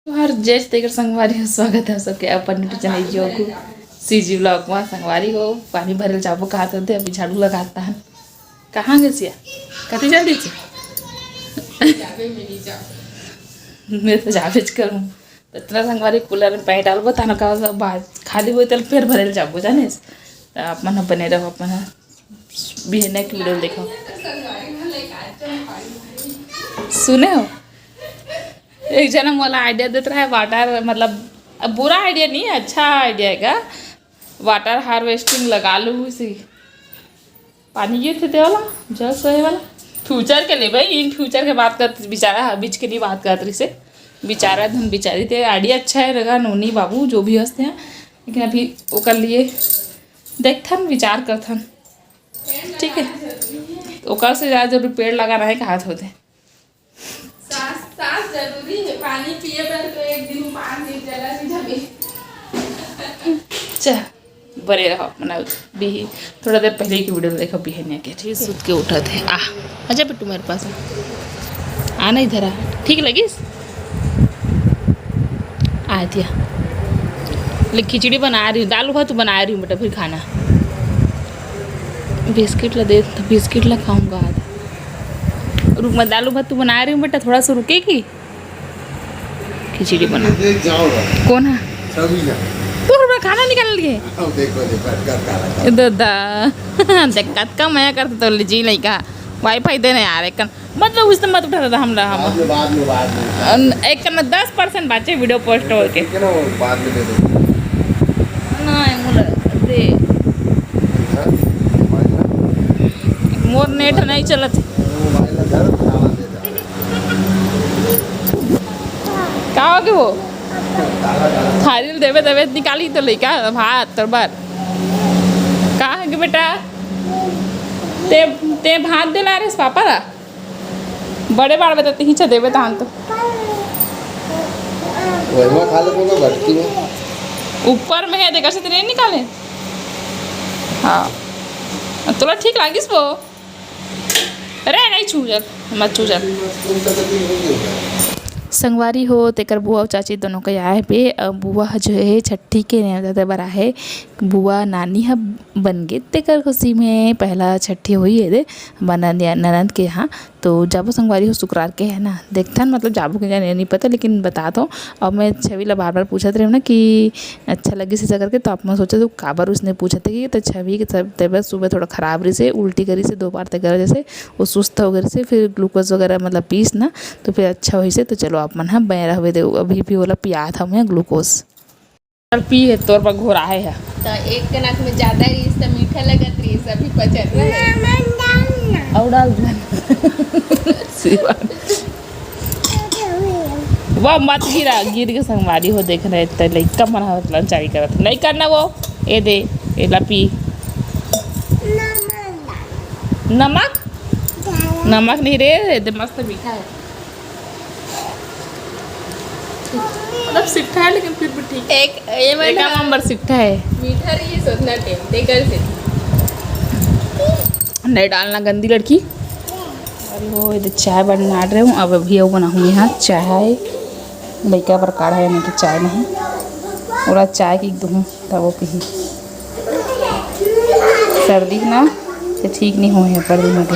हर जय तेकर संगवारी हो स्वागत है सबके अपन यूट्यूब चैनल जो को सीजी ब्लॉग में संगवारी हो पानी भरल जाबो कहा थे अभी झाड़ू लगाता है कहाँ गए सिया कति जल्दी से मैं तो जाबेज करूँ तो इतना संगवारी कूलर में पैंट डालबो ता का बात खाली हुए तो फिर भरल जाबो जाने तो आप मन बने रहो अपन बिहने की वीडियो देखो सुने हो एक जना मला आइडिया देता है वाटर मतलब बुरा आइडिया नहीं है अच्छा आइडिया है वाटर हार्वेस्टिंग लगा लूँ इसी पानी ये थे वाला जल सोए वाला फ्यूचर के लिए भाई इन फ्यूचर के बात करते बेचारा बीच के लिए बात करते से बेचारा धन बेचारी थे आइडिया अच्छा है लगा नोनी बाबू जो भी हंसते हैं लेकिन अभी वो कर लिए देखथन विचार करथन ठीक है तो कल से ज़्यादा जरूर पेड़ लगाना है कहा होते सांस जरूरी है पानी पिए पर तो एक दिन पानी जला नहीं जाबे चल बड़े रहो अपना भी थोड़ा देर पहले की वीडियो देखो बिहनिया के ठीक सुत के उठा थे आजा बेटू मेरे पास आना इधर आ ठीक लगिस आ दिया लेकिन खिचड़ी बना रही हूँ दाल भात बना रही हूँ बेटा फिर खाना बिस्किट ला दे तो बिस्किट ला खाऊंगा आधा रुक मैं दाल भात तू बना रही हूँ बेटा थोड़ा सा रुकेगी खिचड़ी बना कौन है तू खाना निकाल लिए दिक्कत का मैं करते तो लीजिए नहीं कहा वाईफाई देने यार एक मतलब उस मत उठा था हम एक 10% बाचे वीडियो पोस्ट हो के मोर नेट नहीं चलत का हो गए वो थाली देवे देवे निकाली तो लेका भात तरबार का है कि बेटा ते भात दिला रे पापा रा बड़े बार बताते ही देवे तान तो खा ले ऊपर में है देखा से नहीं निकाले हाँ तोला ठीक लागिस वो अरे नहीं छू जा मत छू जा संगवारी हो तेकर बुआ और चाची दोनों का आए पे बुआ जो है छठी के ज़्यादा बड़ा है बुआ नानी है बन गए तेकर खुशी में पहला छठी हुई है दे ननद के यहाँ तो जाबो संगवारी हो शुक्रार के है ना देखता मतलब जाबो के जाने नहीं पता लेकिन बता दो और मैं छवि ला बार बार पूछा रही हूँ ना कि अच्छा लगी से करके तो आप मैं सोचा तो काबर उसने पूछा था कि तो छवि की तबियत सुबह थोड़ा ख़राब रही से उल्टी करी से 2 बार तक जैसे वो सुस्त हो गई से फिर ग्लूकोज वगैरह मतलब पीस ना तो फिर अच्छा हुई से तो चलो आप मन हाँ बैरा हुए दे अभी भी बोला पिया था मैं ग्लूकोज पी है तौर पर घोरा है तो एक के नाक में ज़्यादा रही इससे मीठा लगत रही सभी पचत रहे और डाल वह मत गिर के संगवारी हो देख रहे थे लड़का मन मतलब चारी करत नहीं करना वो ए दे ए ला पी नमक नमक नहीं रे दे मस्त मीठा है मतलब सिट्ठा है लेकिन फिर भी ठीक एक नंबर सिट्ठा है मीठा रही सोचना टेम देकर से नहीं डालना गंदी लड़की अरे वो इधर चाय बना रहे हूँ अब अभी वो बनाऊँगी यहाँ चाय लड़का पर काढ़ा है नहीं तो चाय नहीं और चाय की दूँ तब वो पी सर्दी ना तो ठीक नहीं हुए हैं पर दिन में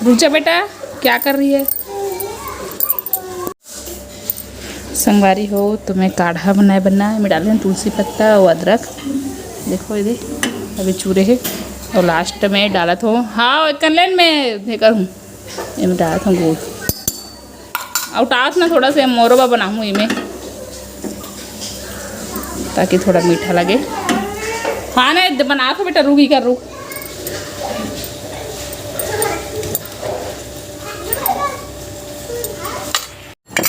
रुक जा बेटा क्या कर रही है संगवारी हो तो मैं काढ़ा बनना है मैं डाल रही तुलसी पत्ता और अदरक देखो ये अभी चूरे है और लास्ट में डाला था हाँ कनलेन में देकर हूँ ये डाला था गुड़ और टास ना थोड़ा सा मोरबा बनाऊँ इमें ताकि थोड़ा मीठा लगे हाँ ना बना तो बेटा रूखी कर रूख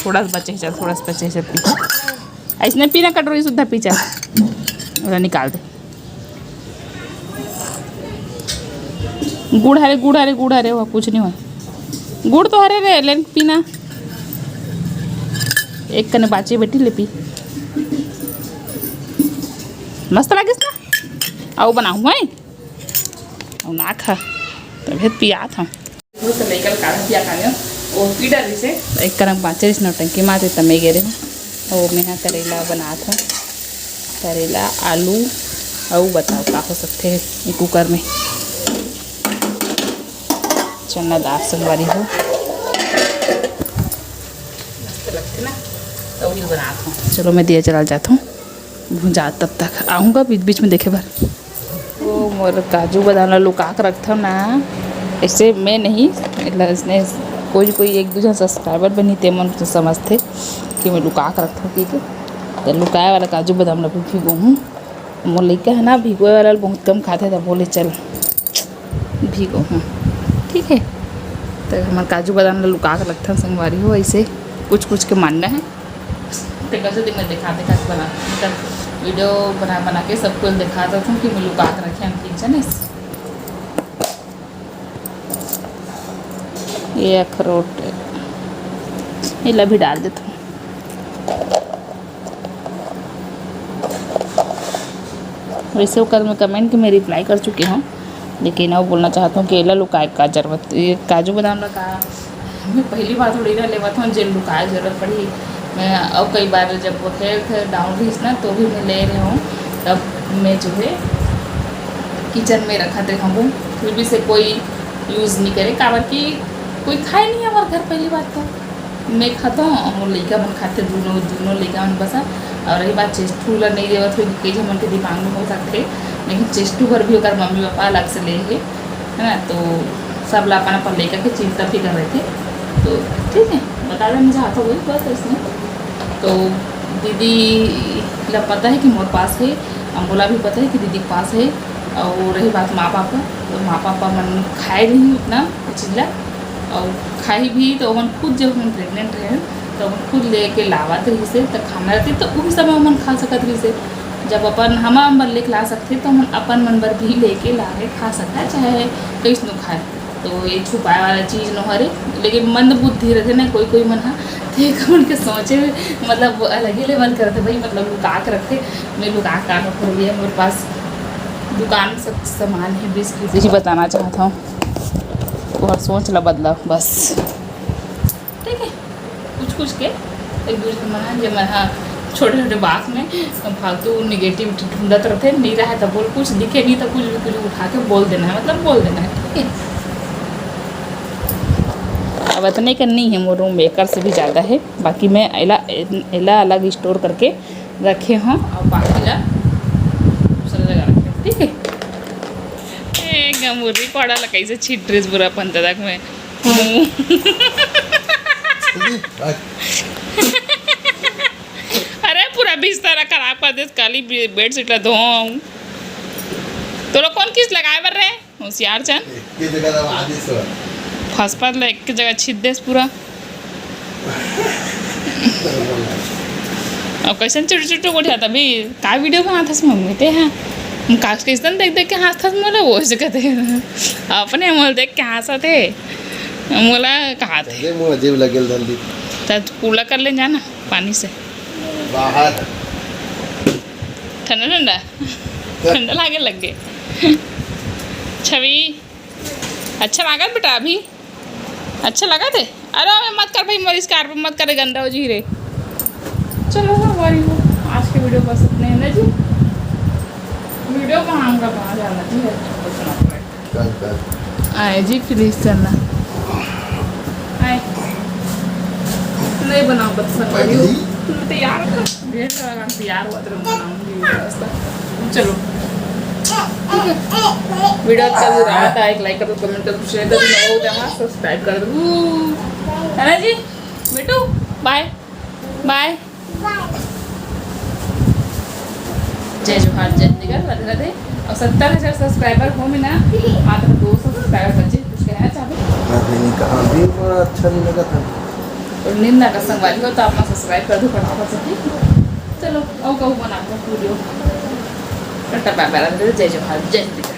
थोड़ा सा बचे चल थोड़ा सा बचे पी ऐसने पीना कटोरी सुधा पी चल निकाल दे गुड़ हरे हुआ कुछ नहीं हुआ गुड़ तो हरे रे लेकिन पीना एक कने बाची बेटी ले पी मस्त लगे ना आओ बनाऊँ मैं और ना खा तभी पिया था तो लेकर काढ़ा पिया खाने वो पीड़ा से एक करम पाँच नौटंकी माते तमे गे रहे हो वो मैं करेला बना था करेला आलू और बताओ का हो सकते हैं कुकर में चना दाल संगवारी हो मस्त लगते ना तो वही बनाता हूँ। चलो मैं दिया जला जाता हूँ भुंजा तब तक आऊँगा बीच बीच में देखे बार वो मोर काजू बादाम लुका कर रखता हूँ ना ऐसे मैं नहीं इसने कोई एक दूसरा सब्सक्राइबर बनी थे मन तो समझते कि मैं लुका कर रखता हूँ ठीक है। तो लुकाए वाला काजू बादाम ला भिगो हूँ मोर लड़का है ना भिगोए वाला बहुत कम खाते थे बोले चल भिगो हूँ ठीक है। तो हमारे काजू बादाम ला लुका कर रखता हूँ संगवारी हो ऐसे कुछ के मानना है तो कैसे दिन में दिखा बना वीडियो बना के सबको दिखाता हूँ कि मैं लुका कर रखे हम ठीक है ना। ये अखरोट ये ला भी डाल देता हूँ। वैसे वो कल मैं कमेंट के मैं रिप्लाई कर चुकी हूँ लेकिन वो बोलना चाहता हूँ कि एला लुकाए का जरूरत ये काजू बादाम लगा मैं पहली बार थोड़ी ना लेवा था जेल लुकाए जरूरत पड़ी मैं अब कई बार जब हेल्थ डाउन रही ना तो भी मैं ले रही हूँ तब मैं जो है किचन में रखा थे हम फिर भी से कोई यूज़ नहीं करे काबर कि कोई खाए नहीं हमारे घर पहली बात तो मैं खाता हूँ और लड़का मन खाते दोनों लड़का मन बसा और रही बात चेस्टू ला नहीं देवत हुई कई मन के दिमाग में हो सकते लेकिन चेस्टू पर भी अगर मम्मी पापा अलग से लेंगे है ना तो सब ला अपन अपन लेकर के चिंता भी कर रहे थे तो ठीक है बता दें मुझे हाथों हुई बस इसमें तो दीदी ला पता है कि मोर पास है अम्बोला भी पता है कि दीदी के पास है और रही बात माँ पापा तो माँ पापा मन खाए नहीं उतना चिल्ला और खाई भी तो मन खुद जब हम प्रेग्नेंट रहे तो हम खुद लेके लावत रही से तो खाना रहती तो उस समय मन खा सकत रही से जब अपन हम मन लेके ला सकते तो हम अपन मन बर भी लेके ला के खा सकता चाहे कैसे खाए तो ये छुपाए वाला चीज़ न हरे लेकिन मंद बुद्धि रहते ना कोई मन हाँ ठीक उनके सोचे मतलब अलग ही लेवल करते भाई मतलब लुका के रखते मैं लुका कर रख रही है मेरे पास दुकान सब सामान है बिस्किट ही बताना चाहता हूँ और सोच ला बदला बस ठीक है कुछ के एक दूसरे मना जब मैं हाँ छोटे छोटे बात में फालतू निगेटिविटी ढूंढते रहते नहीं रहा तो बोल कुछ दिखे नहीं तो कुछ भी कुछ उठा के बोल देना है मतलब बोल देना है ठीक है। अब इतने का नहीं है वो रूम मेकर से भी ज़्यादा है बाकी मैं एला अलग स्टोर करके रखे हूँ और बाकी ला दूसरा जगह रखे ठीक है। मुर्री पड़ा ला कैसे छिट ड्रेस बुरा पंता तक में अरे पूरा बिस्तर खराब कर दे काली बेड शीट ला धो तो लोग कौन किस लगाए बर रहे होशियार चन फसफत ला एक जगह छिट देस पूरा और कैसे छोटे छोटे को उठाता भी का वीडियो बनाता मम्मी ते हैं काश कैसे देख के हंसता मोला वो से कहते अपने मोल देख के हंसते मोला कहा थे जीव लगेल जल्दी तो कूला कर ले जाना पानी से बाहर ठंडा ठंडा ठंडा लागे लग गए छवि अच्छा लगा बेटा अभी अच्छा लगा थे अरे मत कर भाई मेरी स्कार्फ मत करे गंदा हो जी रे। चलो हमारी वो आज के वीडियो बस इतने हैं ना जी वीडियो कहाँ जाना चाहिए आए जी प्लीज चलना आए नहीं बनाओ बस तैयार तैयार हुआ तो बनाऊंगी चलो वीडियो अच्छा रहा था एक लाइक कर दो कमेंट कर दो शेयर कर दो सब्सक्राइब कर दो है ना जी बेटू बाय बाय जय जोहार जय निगर राधे राधे और 70,000 सब्सक्राइबर हो में ना मात्र 200 सब्सक्राइबर बचे कुछ कहना चाहते अभी अच्छा नहीं लगा था और निंदा का संगवारी हो तो अपना सब्सक्राइब कर दो फटाफट से ठीक चलो और कहूँ बनाता वीडियो टाटा बाय बाय जय जोहार जय निगर।